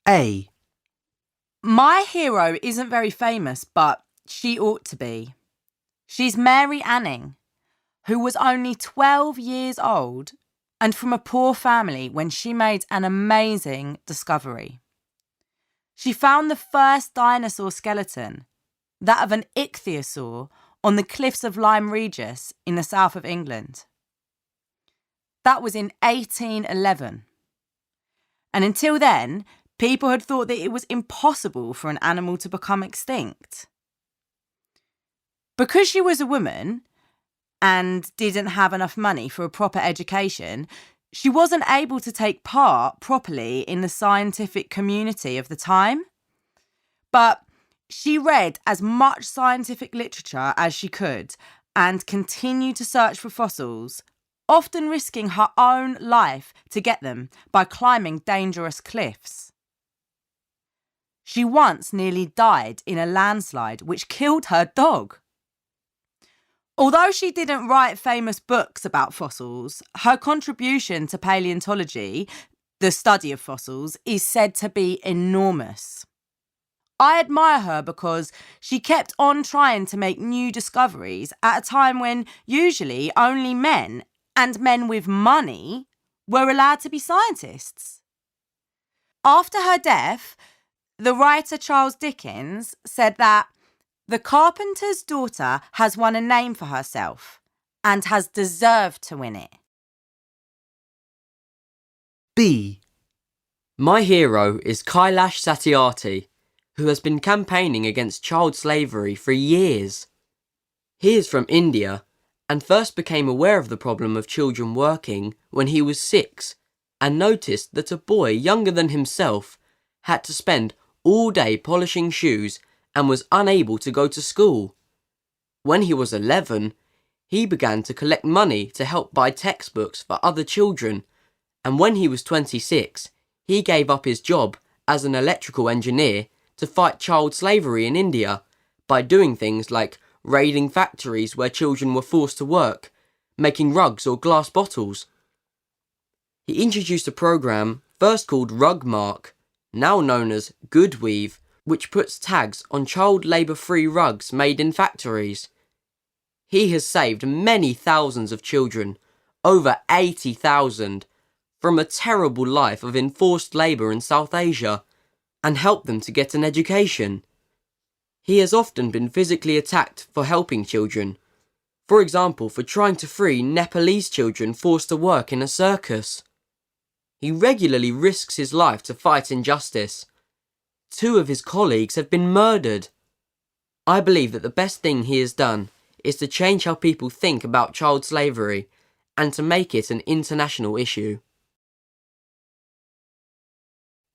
A. My hero isn't very famous, but she ought to be. She's Mary Anning, who was only 12 years old and from a poor family when she made an amazing discovery. She found the first dinosaur skeleton, that of an ichthyosaur, on the cliffs of Lyme Regis in the south of England. That was in 1811. And until then, people had thought that it was impossible for an animal to become extinct. Because she was a woman and didn't have enough money for a proper education, she wasn't able to take part properly in the scientific community of the time. But she read as much scientific literature as she could and continued to search for fossils, often risking her own life to get them by climbing dangerous cliffs. She once nearly died in a landslide which killed her dog. Although she didn't write famous books about fossils, her contribution to paleontology, the study of fossils, is said to be enormous. I admire her because she kept on trying to make new discoveries at a time when usually only men, and men with money, were allowed to be scientists. After her death, the writer Charles Dickens said that the carpenter's daughter has won a name for herself and has deserved to win it. B. My hero is Kyla Sarthi, who has been campaigning against child slavery for years. He is from India and first became aware of the problem of children working when he was 6 and noticed that a boy younger than himself had to spend all day polishing shoes and was unable to go to school. When he was 11, he began to collect money to help buy textbooks for other children, and when he was 26, he gave up his job as an electrical engineer to fight child slavery in India by doing things like raiding factories where children were forced to work, making rugs or glass bottles. He introduced a program first called Rugmark, now known as Goodweave, which puts tags on child labour-free rugs made in factories. He has saved many thousands of children, over 80,000, from a terrible life of enforced labour in South Asia, and helped them to get an education. He has often been physically attacked for helping children, for example for trying to free Nepalese children forced to work in a circus. He regularly risks his life to fight injustice. 2 of his colleagues have been murdered. I believe that the best thing he has done is to change how people think about child slavery and to make it an international issue.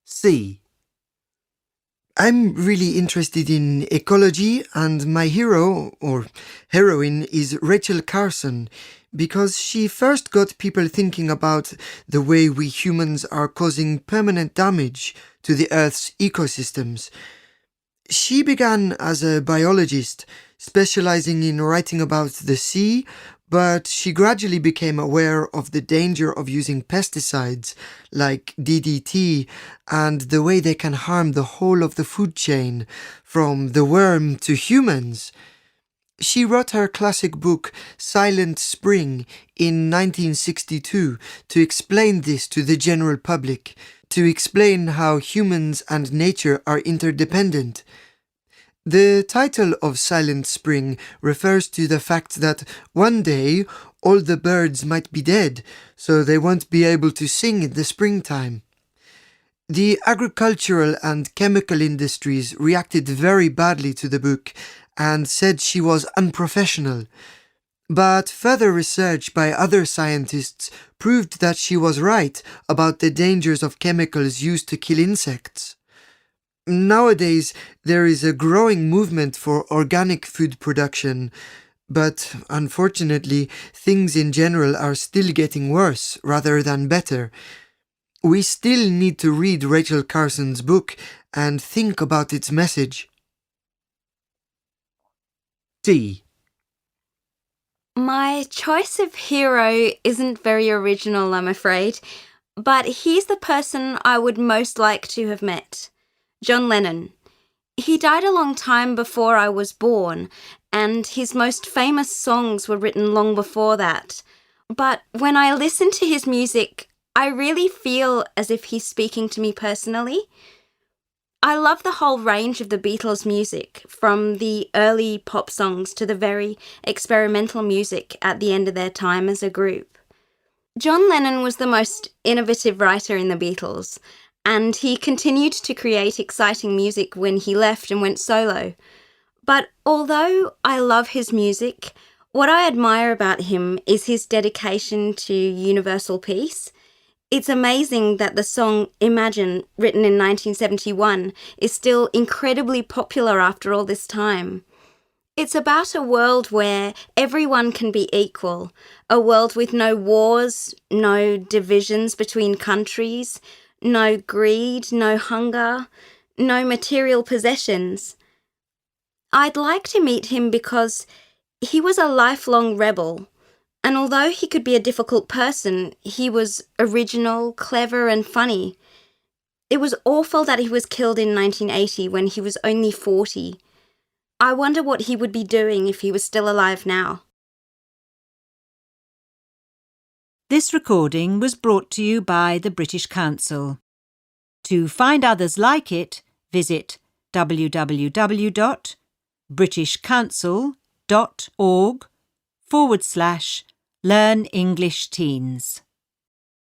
C. I'm really interested in ecology, and my hero, or heroine, is Rachel Carson, because she first got people thinking about the way we humans are causing permanent damage to the Earth's ecosystems. She began as a biologist, specializing in writing about the sea, but she gradually became aware of the danger of using pesticides like DDT and the way they can harm the whole of the food chain, from the worm to humans. She wrote her classic book Silent Spring in 1962 to explain this to the general public, to explain how humans and nature are interdependent. The title of Silent Spring refers to the fact that one day all the birds might be dead, so they won't be able to sing in the springtime. The agricultural and chemical industries reacted very badly to the book and said she was unprofessional. But further research by other scientists proved that she was right about the dangers of chemicals used to kill insects. Nowadays, there is a growing movement for organic food production, but unfortunately, things in general are still getting worse rather than better. We still need to read Rachel Carson's book and think about its message. D. My choice of hero isn't very original, I'm afraid. But here's the person I would most like to have met. John Lennon. He died a long time before I was born, and his most famous songs were written long before that. But when I listen to his music, I really feel as if he's speaking to me personally. I love the whole range of the Beatles' music, from the early pop songs to the very experimental music at the end of their time as a group. John Lennon was the most innovative writer in the Beatles, and he continued to create exciting music when he left and went solo. But although I love his music, what I admire about him is his dedication to universal peace. It's amazing that the song Imagine, written in 1971, is still incredibly popular after all this time. It's about a world where everyone can be equal, a world with no wars, no divisions between countries, no greed, no hunger, no material possessions. I'd like to meet him because he was a lifelong rebel. And although he could be a difficult person, he was original, clever and funny. It was awful that he was killed in 1980 when he was only 40. I wonder what he would be doing if he was still alive now. This recording was brought to you by the British Council. To find others like it, visit www.britishcouncil.org/Learn English Teens.